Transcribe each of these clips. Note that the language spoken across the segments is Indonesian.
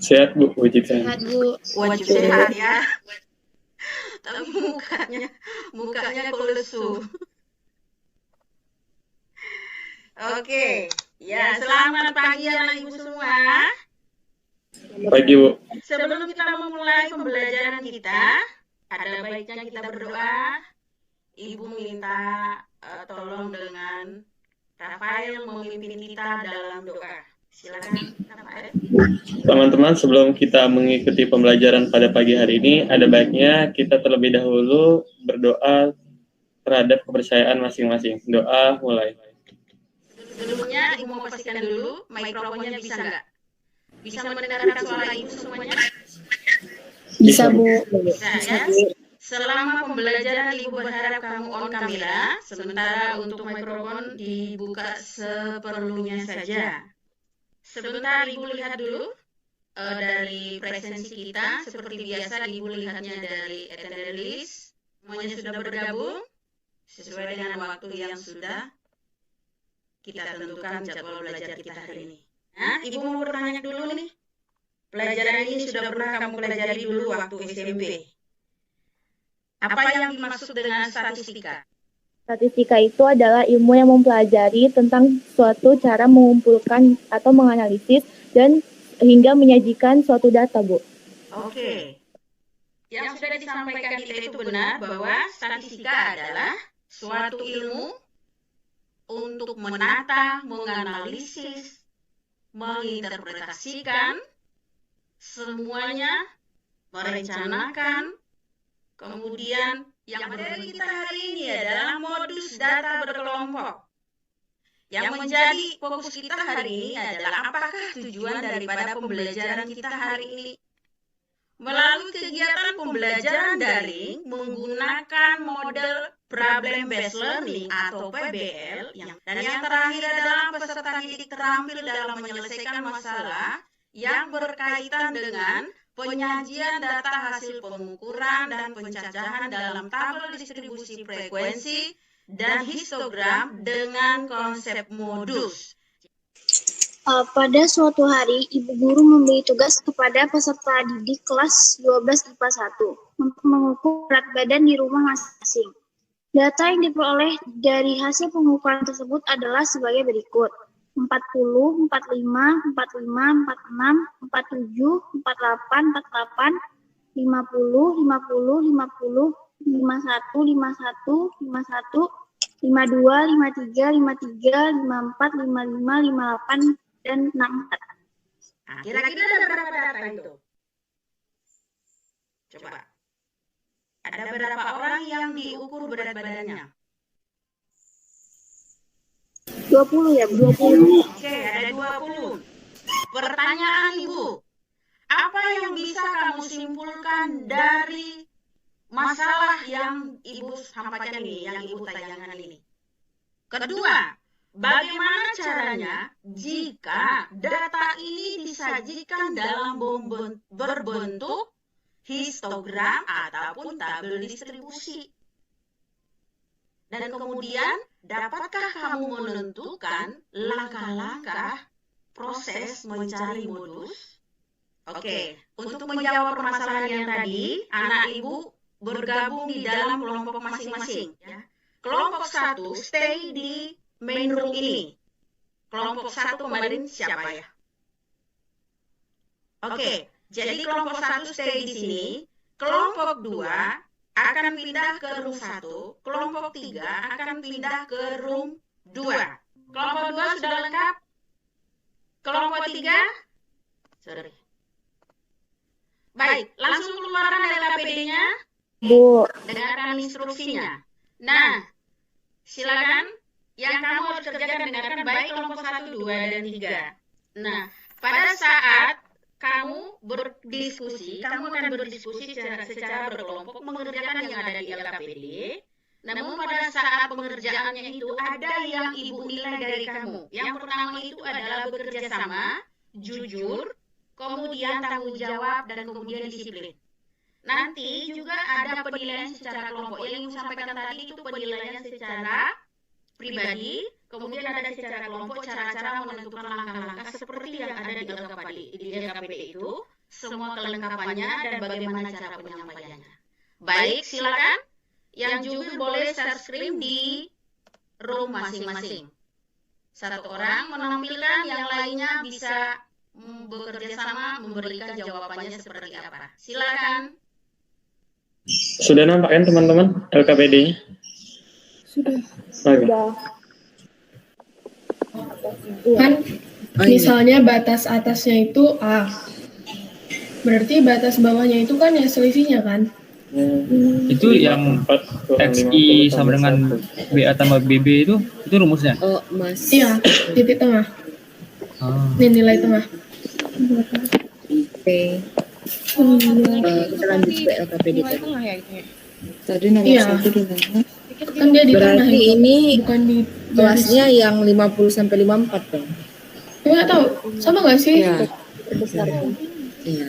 Sehat Bu, wajib sehat. Sehat Bu. Wajib sehat ya. Tapi mukanya kok lesu. Oke, ya selamat pagi anak ibu semua. Pagi Bu. Sebelum kita memulai pembelajaran kita, ada baiknya kita berdoa. Ibu minta tolong dengan Rafael memimpin kita dalam doa. Silakan Rafael. Teman-teman, sebelum kita mengikuti pembelajaran pada pagi hari ini, ada baiknya kita terlebih dahulu berdoa terhadap kepercayaan masing-masing. Doa mulai. Sebelumnya ibu mau pastikan dulu mikrofonnya bisa nggak? Bisa mendengarkan suara ibu semuanya? Bisa Bu. Bisa ya? Selama pembelajaran ibu berharap kamu on kamera, sementara untuk mikrofon dibuka seperlunya saja. Sebentar ibu lihat dulu dari presensi kita. Seperti biasa ibu lihatnya dari attendance list. Semuanya sudah bergabung sesuai dengan waktu yang sudah kita tentukan jadwal belajar kita hari ini. Nah, ibu mau bertanya dulu nih. Pelajaran ini sudah pernah kamu pelajari dulu waktu SMP. Apa yang dimaksud dengan statistika? Statistika itu adalah ilmu yang mempelajari tentang suatu cara mengumpulkan atau menganalisis dan hingga menyajikan suatu data, Bu. Oke. Yang sudah disampaikan kita itu benar bahwa statistika adalah suatu ilmu untuk menata, menganalisis, menginterpretasikan semuanya, merencanakan, kemudian yang materi kita hari ini adalah modus data berkelompok. Yang menjadi fokus kita hari ini adalah apakah tujuan daripada pembelajaran kita hari ini. Melalui kegiatan pembelajaran daring menggunakan model Problem Based Learning atau PBL, dan yang terakhir adalah peserta didik terampil dalam menyelesaikan masalah yang berkaitan dengan penyajian data hasil pengukuran dan pencacahan dalam tabel distribusi frekuensi dan histogram dengan konsep modus. Pada suatu hari, ibu guru memberi tugas kepada peserta didik kelas 12 IPA 1 untuk mengukur berat badan di rumah masing-masing. Data yang diperoleh dari hasil pengukuran tersebut adalah sebagai berikut. 40, 45, 45, 46, 47, 48, 48, 50, 50, 50, 51, 51, 51, 52, 53, 53, 54, 55, 58, dan 64. Nah, kira-kira ada berapa data itu? Coba. Ada berapa orang yang diukur berat badannya? 20 ya, 20. Oke, ada 20. Pertanyaan Ibu, apa yang bisa kamu simpulkan dari masalah yang Ibu sampaikan ini, yang Ibu tayangkan ini? Kedua, bagaimana caranya jika data ini disajikan dalam berbentuk histogram ataupun tabel distribusi? Dan kemudian, dapatkah kamu menentukan langkah-langkah proses mencari modus? Oke, untuk menjawab permasalahan yang tadi, anak ibu bergabung di dalam kelompok masing-masing. Ya. Kelompok 1 stay di main room ini. Kelompok 1 kemarin siapa ya? Oke, jadi kelompok 1 stay di sini. Kelompok 2 akan pindah ke room 1, kelompok 3 akan pindah ke room 2. Kelompok 2 sudah lengkap? Kelompok 3? Sorry. Baik, langsung keluarkan LKPD-nya. Bu. Dengarkan instruksinya. Nah, silakan yang kamu harus kerjakan dengarkan baik kelompok 1, 2, dan 3. Nah, pada saat kamu berdiskusi, kamu akan berdiskusi secara berkelompok mengerjakan yang ada di LKPD. Namun pada saat pengerjaannya itu ada yang ibu nilai dari kamu. Yang pertama itu adalah bekerja sama, jujur, kemudian tanggung jawab, dan kemudian disiplin. Nanti juga ada penilaian secara kelompok. Yang ibu sampaikan tadi itu penilaian secara pribadi, kemudian ada secara kelompok cara-cara menentukan langkah-langkah seperti yang ada di LKPD itu. semua kelengkapannya dan bagaimana cara penyampaiannya. Baik, silakan. Yang juga boleh share screen di room masing-masing. Satu orang menampilkan, yang lainnya bisa bekerja sama memberikan jawabannya seperti apa. Silakan. Sudah nampak kan teman-teman LKPD-nya? Sudah. Oke. Kan misalnya batas atasnya itu A. Berarti batas bawahnya itu kan ya selisihnya kan? Itu yang XI sama dengan BA tambah BB itu rumusnya? Oh, Mas. Iya, titik tengah. Ah. Ini nilai tengah. Oke. Kita lanjut ke LKPD tadi. Tadi nomor Iya. 1 gimana? Kan dia di tengah Berarti itu. ini Bukan di kelasnya yang 50 sampai 54 dong. Nggak tahu, sama nggak sih? Iya. Iya.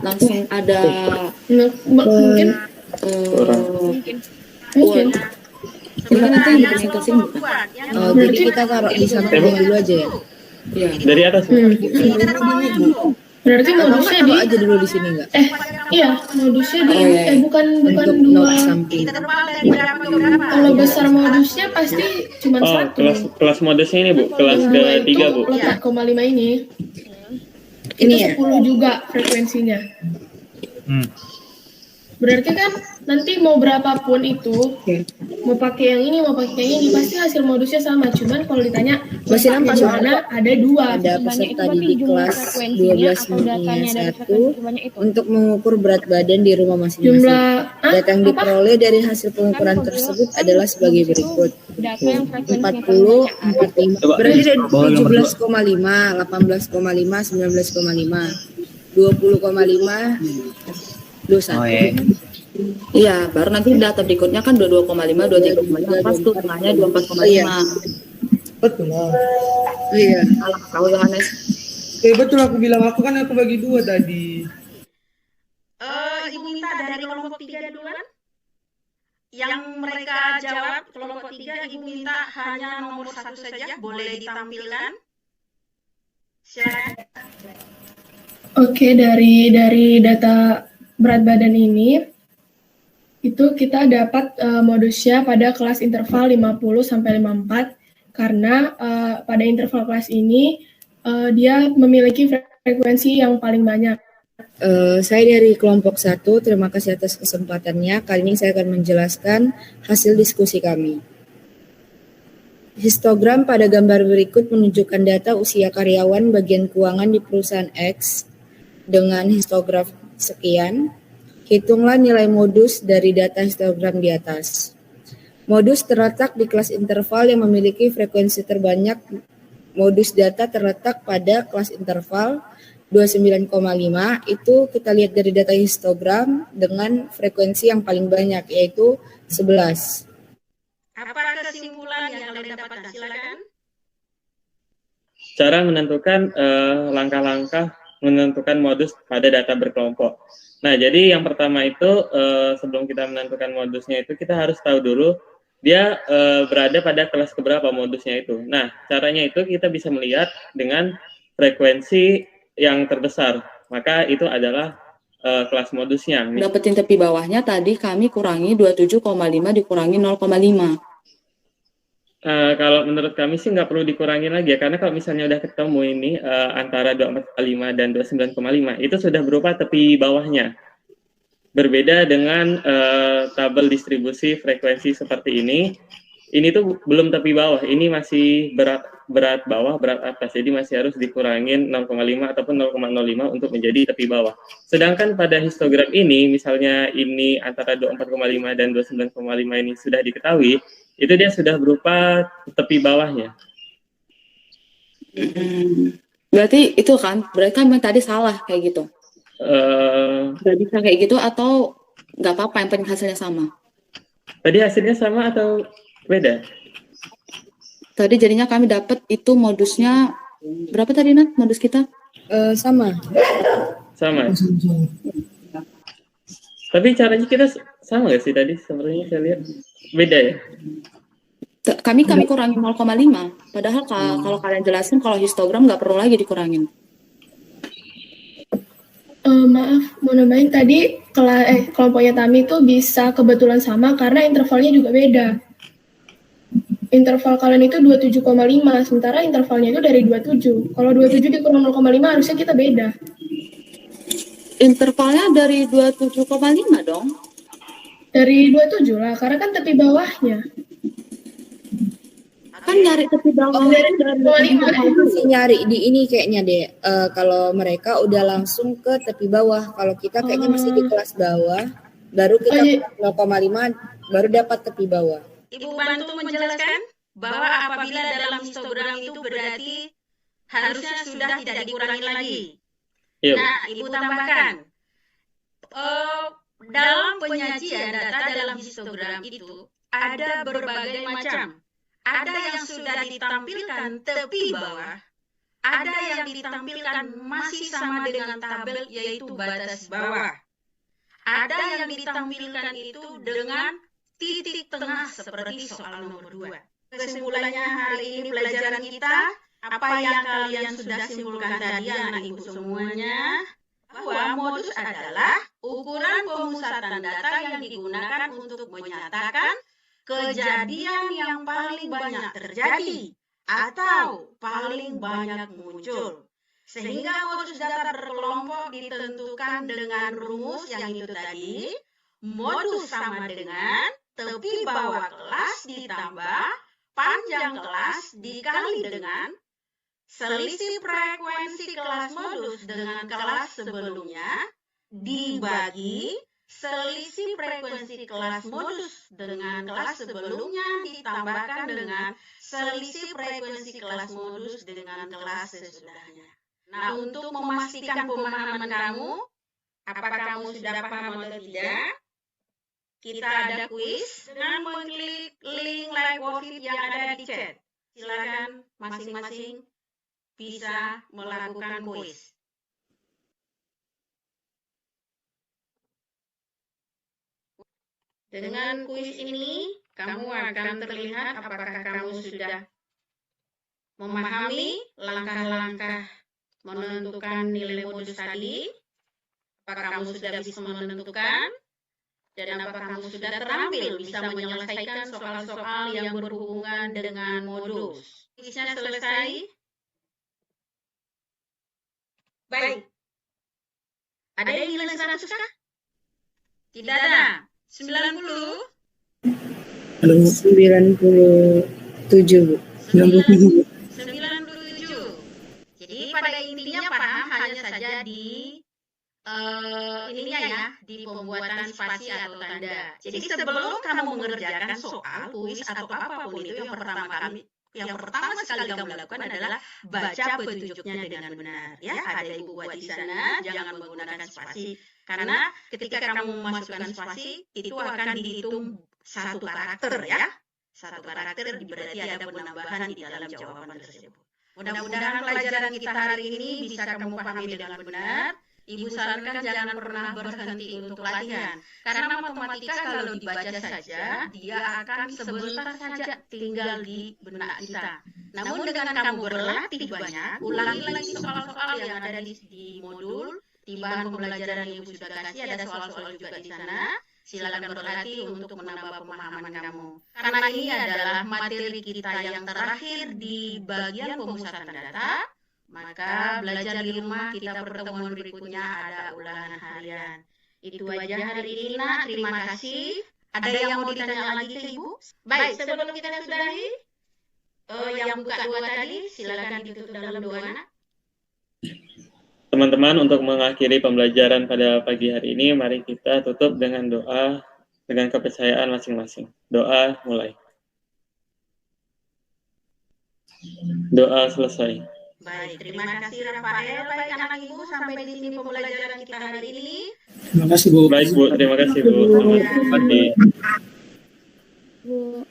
Langsung ada Mungkin. Mungkin. Ini nanti yang dipresentasiin bukan? Oh, jadi kita taruh di samping dulu aja ya. Iya. Dari atas. Berarti modusnya Taruh di aja dulu di sini enggak? iya, modusnya di Oh, iya. bukan Untuk dua. note samping. Kalau besar modusnya pasti cuma Oh, satu. kelas modusnya ini Bu, kelas Dua ketiga itu Bu. letak 0,5 ini. Ini Itu ya? 10 juga frekuensinya. Berarti kan nanti mau berapapun itu, Oke. mau pakai yang ini, mau pakai yang ini, pasti hasil modusnya sama. Cuman kalau ditanya Masih nampak di mana, ada dua. Ada peserta didik kelas 12 MIA 1 untuk mengukur berat badan di rumah masing-masing. Jumlah Data yang diperoleh dari hasil pengukuran tersebut adalah sebagai berikut. 40, 45, berarti dari 17,5, 18,5, 19,5, 20,5, 21. Oh ya. Iya, baru nanti data berikutnya kan 22,5, 23,5, pas tuh tengahnya 24,5. Iya. Betul. Iya. Salah tahu Yohanes. Betul aku bilang, aku bagi 2 tadi. Ibu minta dari kelompok 3 duluan. Yang mereka jawab kelompok 3, Ibu minta hanya nomor 1 saja, boleh ditampilkan. Silakan. Oke, dari data berat badan ini, itu kita dapat modusnya pada kelas interval 50 sampai 54 karena pada interval kelas ini dia memiliki frekuensi yang paling banyak. Saya dari kelompok 1, terima kasih atas kesempatannya. Kali ini saya akan menjelaskan hasil diskusi kami. Histogram pada gambar berikut menunjukkan data usia karyawan bagian keuangan di perusahaan X dengan histograf sekian. Hitunglah nilai modus dari data histogram di atas. Modus terletak di kelas interval yang memiliki frekuensi terbanyak. Modus data terletak pada kelas interval 29,5, itu kita lihat dari data histogram dengan frekuensi yang paling banyak, yaitu 11. Apa kesimpulan yang kalian dapatkan? Silakan. Cara menentukan langkah-langkah menentukan modus pada data berkelompok. Nah, jadi yang pertama itu sebelum kita menentukan modusnya itu kita harus tahu dulu dia berada pada kelas keberapa modusnya itu. Nah, caranya itu kita bisa melihat dengan frekuensi yang terbesar. Maka itu adalah kelas modusnya. Dapetin tepi bawahnya tadi kami kurangi 27,5 dikurangi 0,5. Kalau menurut kami sih nggak perlu dikurangi lagi ya, karena kalau misalnya udah ketemu ini antara 24,5 dan 29,5 itu sudah berupa tepi bawahnya. Berbeda dengan tabel distribusi frekuensi seperti ini tuh belum tepi bawah, ini masih berat bawah, berat atas, jadi masih harus dikurangin 0,5 ataupun 0,05 untuk menjadi tepi bawah. Sedangkan pada histogram ini, misalnya ini antara 24,5 dan 29,5 ini sudah diketahui, itu dia sudah berupa tepi bawahnya. Berarti itu kan, berarti kan memang tadi salah kayak gitu. Gak bisa kayak gitu atau nggak apa-apa, yang penting hasilnya sama. Tadi hasilnya sama atau beda? Tadi jadinya kami dapat itu modusnya berapa tadi Nat modus kita? Sama. Sama. Tapi caranya kita sama nggak sih tadi? Sebenarnya saya lihat beda ya. Kami kurangi 0,5. Padahal kalau kalian jelasin kalau histogram nggak perlu lagi dikurangin. Maaf, mau nambahin tadi kelompoknya Tami itu bisa kebetulan sama karena intervalnya juga beda. Interval kalian itu 27,5, sementara intervalnya itu dari 27. Kalau 27 dikurang 0,5 harusnya kita beda. Intervalnya dari 27,5 dong. Dari 27 lah, karena kan tepi bawahnya. Kan nyari tepi bawahnya dari 27,5. Nyari di ini kayaknya deh. Kalau mereka udah langsung ke tepi bawah. Kalau kita kayaknya masih di kelas bawah. Baru kita 0,5 baru dapat tepi bawah. Ibu bantu menjelaskan bahwa apabila dalam histogram itu berarti harusnya sudah tidak dikurangi lagi. Yuk. Nah, Ibu tambahkan. Dalam penyajian data dalam histogram itu ada berbagai macam. Ada yang sudah ditampilkan tepi bawah, ada yang ditampilkan masih sama dengan tabel yaitu batas bawah. Ada yang ditampilkan itu dengan titik tengah seperti soal nomor 2. Kesimpulannya hari ini pelajaran kita, apa yang kalian sudah simpulkan tadi anak ibu semuanya, bahwa modus adalah ukuran pemusatan data yang digunakan untuk menyatakan kejadian yang paling banyak terjadi atau paling banyak muncul. Sehingga modus data berkelompok ditentukan dengan rumus yang itu tadi, modus sama dengan tepi bawah kelas ditambah panjang kelas dikali dengan selisih frekuensi kelas modus dengan kelas sebelumnya dibagi selisih frekuensi kelas modus dengan kelas sebelumnya ditambahkan dengan selisih frekuensi kelas modus dengan kelas sesudahnya. Nah, untuk memastikan pemahaman kamu, apakah kamu sudah paham atau tidak, kita ada kuis dengan mengklik link like worksheet yang ada di chat. Silakan masing-masing bisa melakukan kuis. Dengan kuis ini, kamu akan terlihat apakah kamu sudah memahami langkah-langkah menentukan nilai modus tadi, apakah kamu sudah bisa menentukan, dan apakah kamu sudah terampil bisa menyelesaikan soal-soal yang berhubungan dengan modus. Kuisnya selesai? Baik. Ada yang nilai 100 kah? Tidak ada. 90? 97, Bu. 97. Jadi pada intinya paham hanya saja di ininya ya, di pembuatan spasi atau tanda. Jadi sebelum kamu mengerjakan soal, kuis atau apapun itu yang pertama sekali kamu lakukan adalah baca petunjuknya dengan benar. Ya, ada ibu buat di sana, jangan menggunakan spasi. Karena ketika kamu memasukkan spasi, itu akan dihitung satu karakter ya. Satu karakter berarti ada penambahan di dalam jawaban tersebut. Mudah-mudahan pelajaran kita hari ini bisa kamu pahami dengan benar. Ibu sarankan jangan pernah berhenti untuk latihan. Karena matematika kalau dibaca saja, dia akan sebentar saja tinggal di benak kita. Namun dengan kamu berlatih banyak, ulangi lagi soal-soal yang ada di modul, di bahan pembelajaran yang Ibu sudah kasih, ada soal-soal juga di sana. Silakan berlatih untuk menambah pemahaman kamu. Karena ini adalah materi kita yang terakhir di bagian pemusatan data, maka belajar di rumah kita pertemuan berikutnya ada ulangan harian. Itu aja hari ini, Nak. Terima kasih. Ada yang mau ditanya lagi ke Ibu? Baik, sebelum kita sudahi, yang buka dua tadi, silakan ditutup dalam doa, Nak. Teman-teman, untuk mengakhiri pembelajaran pada pagi hari ini, mari kita tutup dengan doa dengan kepercayaan masing-masing. Doa mulai. Doa selesai. Baik, terima kasih Rafael. Baik anak ibu, sampai di sini pembelajaran kita hari ini. Terima kasih, Bu. Baik, Bu. Terima kasih, Bu. Selamat pagi. Bu.